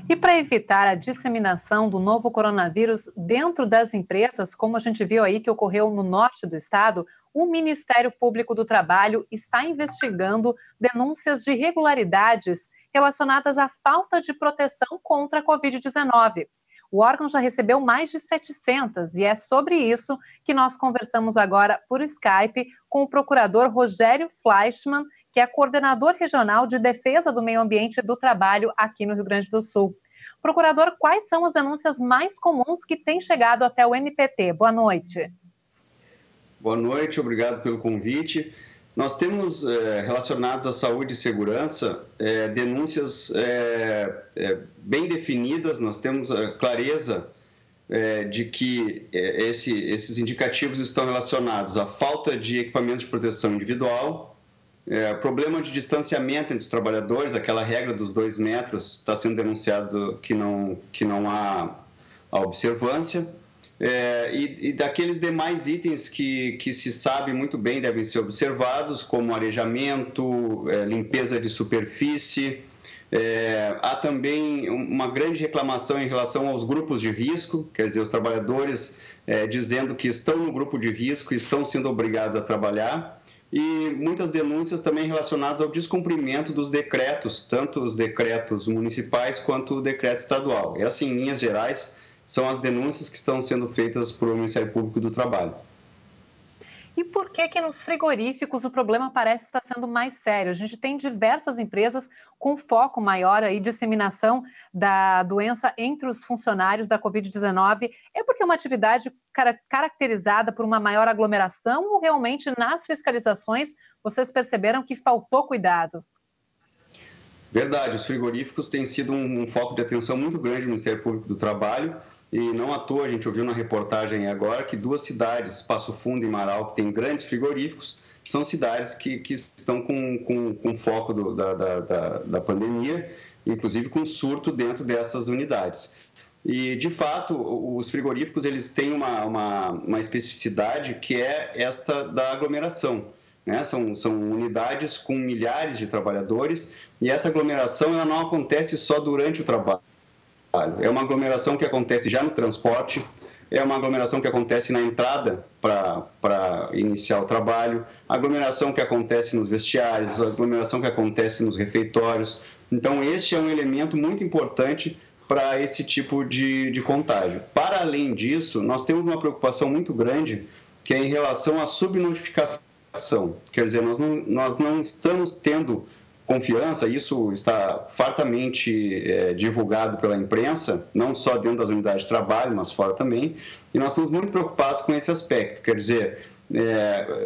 E para evitar a disseminação do novo coronavírus dentro das empresas, como a gente viu aí que ocorreu no norte do estado, o Ministério Público do Trabalho está investigando denúncias de irregularidades relacionadas à falta de proteção contra a Covid-19. O órgão já recebeu mais de 700 e é sobre isso que nós conversamos agora por Skype com o procurador Rogério Fleischmann, que é coordenador regional de defesa do meio ambiente e do trabalho aqui no Rio Grande do Sul. Procurador, quais são as denúncias mais comuns que têm chegado até o MPT? Boa noite. Boa noite, obrigado pelo convite. Nós temos, relacionados à saúde e segurança, denúncias bem definidas, nós temos a clareza de que esses indicativos estão relacionados à falta de equipamentos de proteção individual, problema de distanciamento entre os trabalhadores, aquela regra dos 2 metros está sendo denunciado que não há a observância, e daqueles demais itens que se sabe muito bem devem ser observados, como arejamento, limpeza de superfície. Há também uma grande reclamação em relação aos grupos de risco, quer dizer, os trabalhadores dizendo que estão no grupo de risco e estão sendo obrigados a trabalhar. E muitas denúncias também relacionadas ao descumprimento dos decretos, tanto os decretos municipais quanto o decreto estadual. E assim, em linhas gerais, são as denúncias que estão sendo feitas pelo Ministério Público do Trabalho. E por que nos frigoríficos o problema parece estar sendo mais sério? A gente tem diversas empresas com foco maior aí, disseminação da doença entre os funcionários da Covid-19. É porque é uma atividade caracterizada por uma maior aglomeração ou realmente nas fiscalizações vocês perceberam que faltou cuidado? Verdade, os frigoríficos têm sido um foco de atenção muito grande do Ministério Público do Trabalho. E não à toa, a gente ouviu na reportagem agora que 2 cidades, Passo Fundo e Marau, que têm grandes frigoríficos, são cidades que estão com foco da pandemia, inclusive com surto dentro dessas unidades. E, de fato, os frigoríficos eles têm uma especificidade que é esta da aglomeração. Né? São unidades com milhares de trabalhadores e essa aglomeração ela não acontece só durante o trabalho. É uma aglomeração que acontece já no transporte, é uma aglomeração que acontece na entrada para iniciar o trabalho, aglomeração que acontece nos vestiários, aglomeração que acontece nos refeitórios. Então, este é um elemento muito importante para esse tipo de contágio. Para além disso, nós temos uma preocupação muito grande que é em relação à subnotificação. Quer dizer, nós não estamos tendo confiança, isso está fartamente divulgado pela imprensa, não só dentro das unidades de trabalho, mas fora também, e nós estamos muito preocupados com esse aspecto. Quer dizer,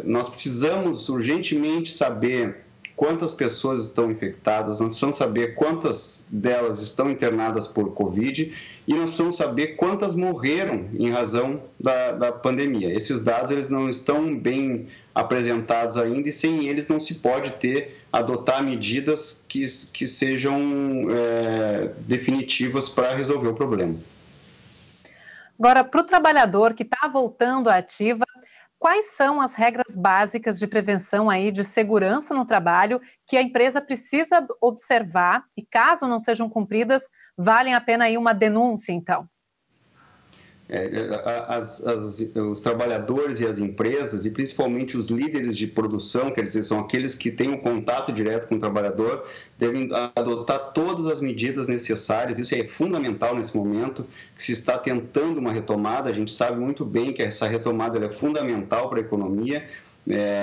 nós precisamos urgentemente saber quantas pessoas estão infectadas, nós precisamos saber quantas delas estão internadas por Covid e nós precisamos saber quantas morreram em razão da pandemia. Esses dados eles não estão bem apresentados ainda e sem eles não se pode adotar medidas que sejam definitivas para resolver o problema. Agora, para o trabalhador que está voltando à ativa, quais são as regras básicas de prevenção aí de segurança no trabalho que a empresa precisa observar e, caso não sejam cumpridas, valem a pena aí uma denúncia, então? Os trabalhadores e as empresas, e principalmente os líderes de produção, quer dizer, são aqueles que têm um contato direto com o trabalhador, devem adotar todas as medidas necessárias. Isso é fundamental nesse momento, que se está tentando uma retomada. A gente sabe muito bem que essa retomada é fundamental para a economia.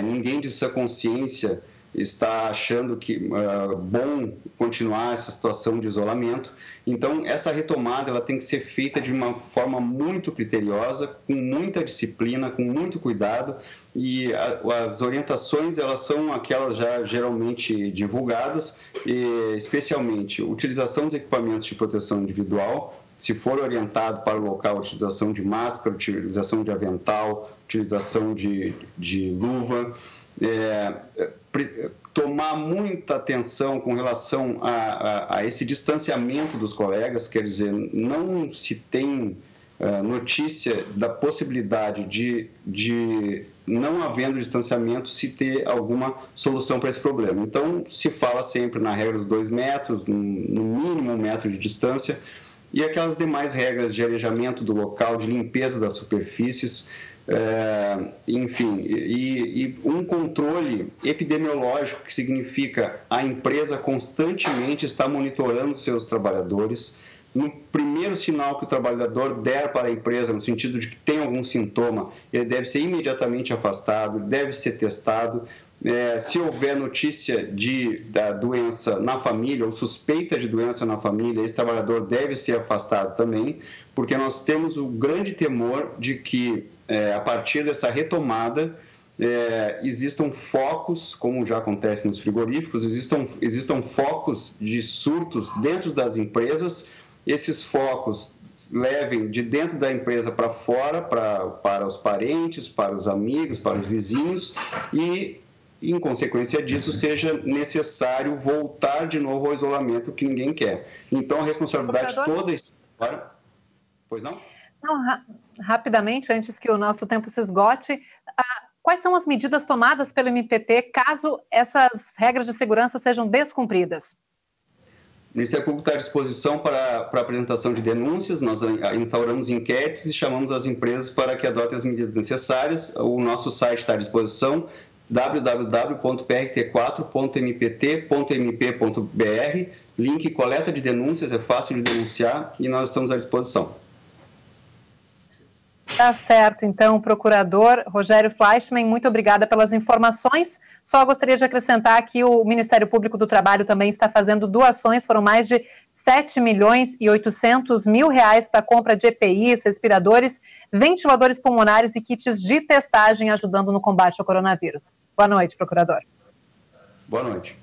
Ninguém de sã consciência está achando que bom continuar essa situação de isolamento. Então, essa retomada ela tem que ser feita de uma forma muito criteriosa, com muita disciplina, com muito cuidado, e as orientações elas são aquelas já geralmente divulgadas, e especialmente utilização dos equipamentos de proteção individual, se for orientado para o local, utilização de máscara, utilização de avental, utilização de luva, tomar muita atenção com relação a esse distanciamento dos colegas, quer dizer, não se tem notícia da possibilidade de não havendo distanciamento, se ter alguma solução para esse problema. Então, se fala sempre na regra dos 2 metros, no mínimo 1,5 metro de distância, e aquelas demais regras de arejamento do local, de limpeza das superfícies, enfim, e um controle epidemiológico, que significa a empresa constantemente estar monitorando seus trabalhadores. No primeiro sinal que o trabalhador der para a empresa, no sentido de que tem algum sintoma, ele deve ser imediatamente afastado, deve ser testado. Se houver notícia da doença na família ou suspeita de doença na família, esse trabalhador deve ser afastado também, porque nós temos o grande temor de que, a partir dessa retomada, existam focos, como já acontece nos frigoríficos, existam focos de surtos dentro das empresas. Esses focos levem de dentro da empresa para fora, para os parentes, para os amigos, para os vizinhos, e, em consequência disso, seja necessário voltar de novo ao isolamento, que ninguém quer. Então, a responsabilidade toda... Pois não? Não, rapidamente, antes que o nosso tempo se esgote, quais são as medidas tomadas pelo MPT caso essas regras de segurança sejam descumpridas? O Ministério Público está à disposição para a apresentação de denúncias. Nós instauramos inquéritos e chamamos as empresas para que adotem as medidas necessárias. O nosso site está à disposição, www.prt4.mpt.mp.br. Link coleta de denúncias, é fácil de denunciar e nós estamos à disposição. Tá certo, então, procurador Rogério Fleischmann, muito obrigada pelas informações. Só gostaria de acrescentar que o Ministério Público do Trabalho também está fazendo doações, foram mais de 7.800.000 reais para a compra de EPIs, respiradores, ventiladores pulmonares e kits de testagem, ajudando no combate ao coronavírus. Boa noite, procurador. Boa noite.